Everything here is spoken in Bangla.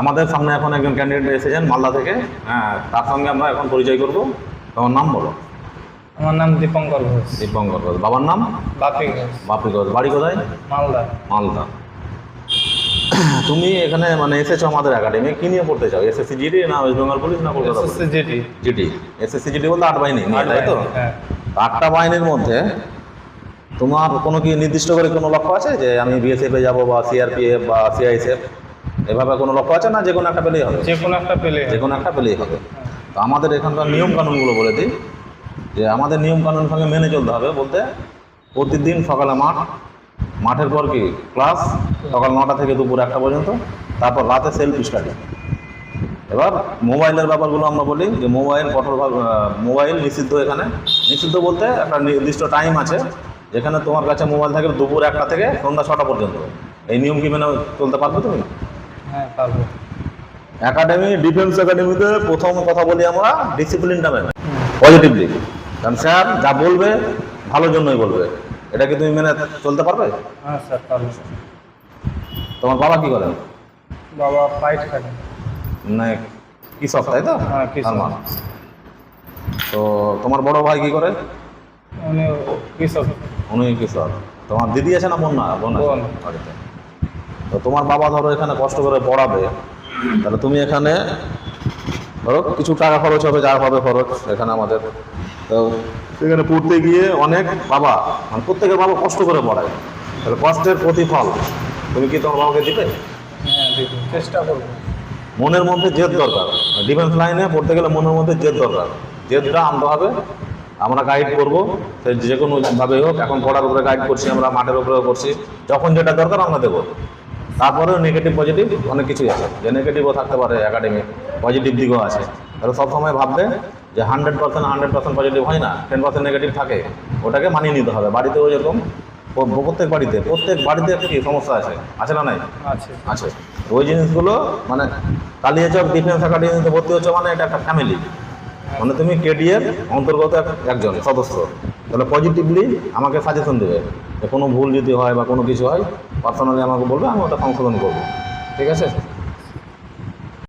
আমাদের সামনে এখন একজন ক্যান্ডিডেট এসেছেন মালদা থেকে। হ্যাঁ, তার সঙ্গে আমরা এখন পরিচয় করব। তোমার নাম বলো। আমার নাম দীপঙ্কর ঘোষ। দীপঙ্কর ঘোষ। বাবার নাম? বাপি ঘোষ। বাপি ঘোষ। বাড়ি কোথায়? মালদা। মালদা। তুমি এখানে মানে এসেছো আমাদের একাডেমি, কি নিয়ে পড়তে চাও? এসএসসি জিডি না ওয়েস্ট বেঙ্গল পুলিশ না Kolkata police? SSC GD. GD. SSC GD বলতে 8 বাহিনী নিয়ে, তাই তো? হ্যাঁ। 8টা বাহিনীর মধ্যে তোমার কোনো কি নির্দিষ্ট করে কোনো লক্ষ্য আছে যে আমি বিএসএফে যাব বা সিআরপিএফ বা সিআইএসএফ, এভাবে কোনো লক্ষ্য আছে না যে কোনো একটা পেলেই হবে? যে কোনো একটা পেলে যে কোনো একটা পেলেই হবে। তো আমাদের এখানকার নিয়ম কানুনগুলো বলে দিই, যে আমাদের নিয়ম কানুন সঙ্গে মেনে চলতে হবে। বলতে প্রতিদিন সকালে মাঠের পর কি ক্লাস, সকাল 9টা থেকে দুপুর 1টা পর্যন্ত, তারপর রাতে সেলফ স্টাডি। এবার মোবাইলের ব্যাপারগুলো আমরা বলি যে মোবাইল নিষিদ্ধ। এখানে নিষিদ্ধ বলতে একটা নির্দিষ্ট টাইম আছে যেখানে তোমার কাছে মোবাইল থাকে দুপুর 1টা থেকে সন্ধ্যা 6টা পর্যন্ত। এই নিয়ম কি মেনে চলতে পারবে তুমি? হ্যাঁ, পারবো। একাডেমি, ডিফেন্স একাডেমিতে প্রথম কথা বলি আমরা ডিসিপ্লিনটা মেনে, পজিটিভলি। কারণ স্যার যা বলবে ভালোর জন্যই বলবে। এটা কি তুমি মেনে চলতে পারবে? হ্যাঁ স্যার, পারবো। তোমার বাবা কি করেন? বাবা ফাইট করে। মানে কৃষক, তাই তো? হ্যাঁ, কৃষক। তার মানে। তো তোমার বড় ভাই কি করে? উনি কৃষক। উনি কৃষক। তোমার দিদি আছে না বোন? না, বোন আছে বোন। বাড়িতে। তো তোমার বাবা ধরো এখানে কষ্ট করে পড়াবে, তাহলে তুমি এখানে ধরো কিছু টাকা খরচ হবে, যা হবে খরচ এখানে আমাদের। তো সেখানে পড়তে গিয়ে অনেক বাবা, মানে প্রত্যেকের বাবা কষ্ট করে পড়ায়, তাহলে কষ্টের প্রতিফল তুমি কি তোমার বাবাকে দিবে? হ্যাঁ, দিদি চেষ্টা করবো। মনের মধ্যে জেদ দরকার। ডিফেন্স লাইনে পড়তে গেলে মনের মধ্যে জেদ দরকার। জেদটা আনতে হবে। আমরা গাইড করবো, সে যে কোনোভাবে হোক। এখন পড়ার উপরে গাইড করছি আমরা, মাঠের উপরেও করছি। যখন যেটা দরকার আমরা দেবো। তারপরেও নেগেটিভ পজিটিভ অনেক কিছুই আছে, যে নেগেটিভও থাকতে পারে একাডেমি, পজিটিভ দিকও আছে। তাহলে সবসময় ভাববে যে 100% পজিটিভ হয় না, 10% নেগেটিভ থাকে, ওটাকে মানিয়ে নিতে হবে। বাড়িতেও যেরকম, প্রত্যেক বাড়িতে একটা কি সমস্যা আছে না নাই? আছে। আছে। ওই জিনিসগুলো মানে কালিয়াচক ডিফেন্স একাডেমিতে ভর্তি হচ্ছে মানে এটা একটা ফ্যামিলি, মানে তুমি কেডিএর অন্তর্গত একজন সদস্য। তাহলে পজিটিভলি আমাকে সাজেশন দেবে যে কোনো ভুল যদি হয় বা কোনো কিছু হয় পার্সোনালি আমাকে বলবে, আমি ওটা সংশোধন করবো। ঠিক আছে?